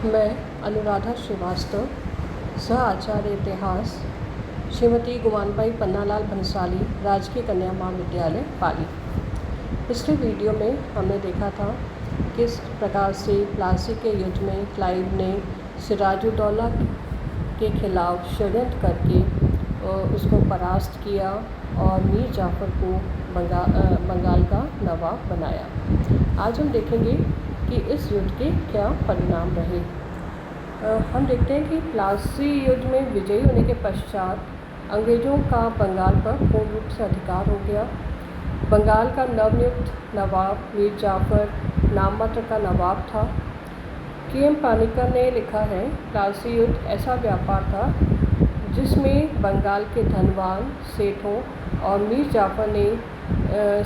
मैं अनुराधा श्रीवास्तव, सह आचार्य इतिहास, श्रीमती गुमानबाई पन्नालाल भंसाली, राजकीय कन्या महाविद्यालय पाली। पिछले वीडियो में हमने देखा था किस प्रकार से प्लासी के युद्ध में क्लाइव ने सिराजुद्दौला के खिलाफ षड्यंत्र करके उसको परास्त किया और मीर जाफ़र को बंगाल का नवाब बनाया। आज हम देखेंगे कि इस युद्ध के क्या परिणाम रहे। हम देखते हैं कि प्लासी युद्ध में विजयी होने के पश्चात अंग्रेज़ों का बंगाल पर पूर्ण रूप से अधिकार हो गया। बंगाल का नवनियुक्त नवाब मीर जाफ़र नाममात्र का नवाब था। के.एम. पानिकर ने लिखा है, प्लासी युद्ध ऐसा व्यापार था जिसमें बंगाल के धनवान सेठों और मीर जाफ़र ने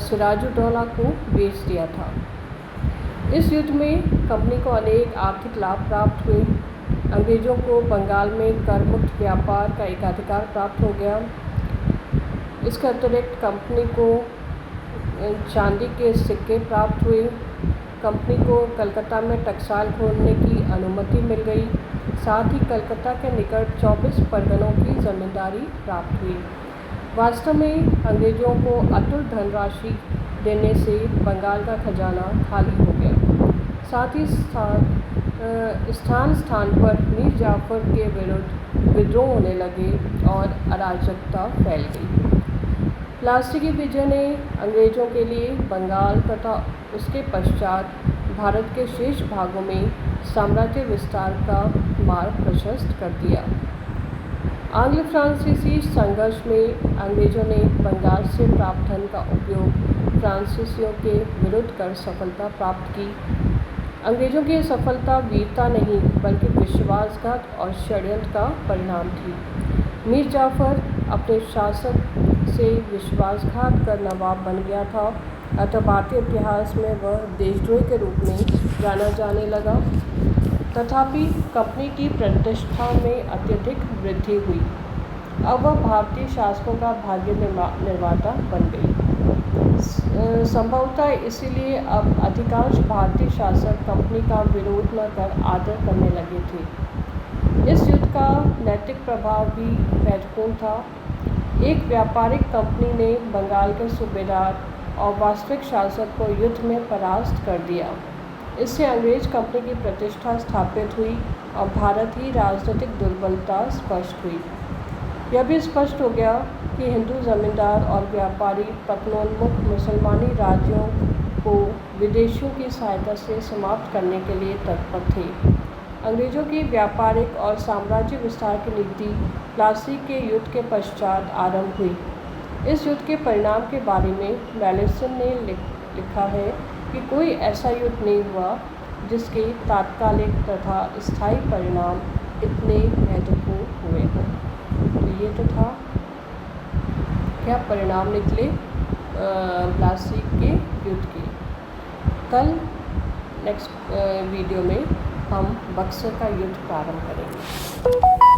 सिराजुद्दौला को बेच दिया था। इस युद्ध में कंपनी को अनेक आर्थिक लाभ प्राप्त हुए। अंग्रेज़ों को बंगाल में कर मुक्त व्यापार का एकाधिकार प्राप्त हो गया। इसके अतिरिक्त कंपनी को चांदी के सिक्के प्राप्त हुए। कंपनी को कलकत्ता में टकसाल खोलने की अनुमति मिल गई। साथ ही कलकत्ता के निकट 24 परगनों की ज़मींदारी प्राप्त हुई। वास्तव में अंग्रेज़ों को अतुल धनराशि देने से बंगाल का खजाना खाली हो गया। साथ ही स्थान स्थान पर मीर जाफ़र के विरुद्ध विद्रोह होने लगे और अराजकता फैल गई। प्लासी की विजय ने अंग्रेज़ों के लिए बंगाल तथा उसके पश्चात भारत के शेष भागों में साम्राज्य विस्तार का मार्ग प्रशस्त कर दिया। आंग्ल फ्रांसीसी संघर्ष में अंग्रेज़ों ने बंगाल से प्राप्त धन का उपयोग फ्रांसीसियों के विरुद्ध कर सफलता प्राप्त की। अंग्रेज़ों की सफलता वीरता नहीं बल्कि विश्वासघात और षड्यंत्र का परिणाम थी। मीर जाफ़र अपने शासक से विश्वासघात कर नवाब बन गया था, अतः भारतीय इतिहास में वह देशद्रोही के रूप में जाना जाने लगा। तथापि कंपनी की प्रतिष्ठा में अत्यधिक वृद्धि हुई। अब वह भारतीय शासकों का भाग्य निर्माता बन गई। संभवतः इसीलिए अब अधिकांश भारतीय शासक कंपनी का विरोध न कर आदर करने लगे थे। इस युद्ध का नैतिक प्रभाव भी महत्वपूर्ण था। एक व्यापारिक कंपनी ने बंगाल के सूबेदार और वास्तविक शासक को युद्ध में परास्त कर दिया। इससे अंग्रेज़ कंपनी की प्रतिष्ठा स्थापित हुई और भारत की राजनीतिक दुर्बलता स्पष्ट हुई। यह भी स्पष्ट हो गया कि हिंदू जमींदार और व्यापारी पतनोन्मुख मुसलमानी राज्यों को विदेशियों की सहायता से समाप्त करने के लिए तत्पर थे। अंग्रेज़ों की व्यापारिक और साम्राज्य विस्तार की नीति प्लासी के युद्ध के पश्चात आरंभ हुई। इस युद्ध के परिणाम के बारे में मैलेसन ने लिखा है कि कोई ऐसा युद्ध नहीं हुआ जिसके तात्कालिक तथा स्थायी परिणाम इतने महत्वपूर्ण हुए हों। तो ये तो था क्या परिणाम निकले प्लासी के युद्ध के। कल नेक्स्ट वीडियो में हम बक्सर का युद्ध प्रारंभ करेंगे।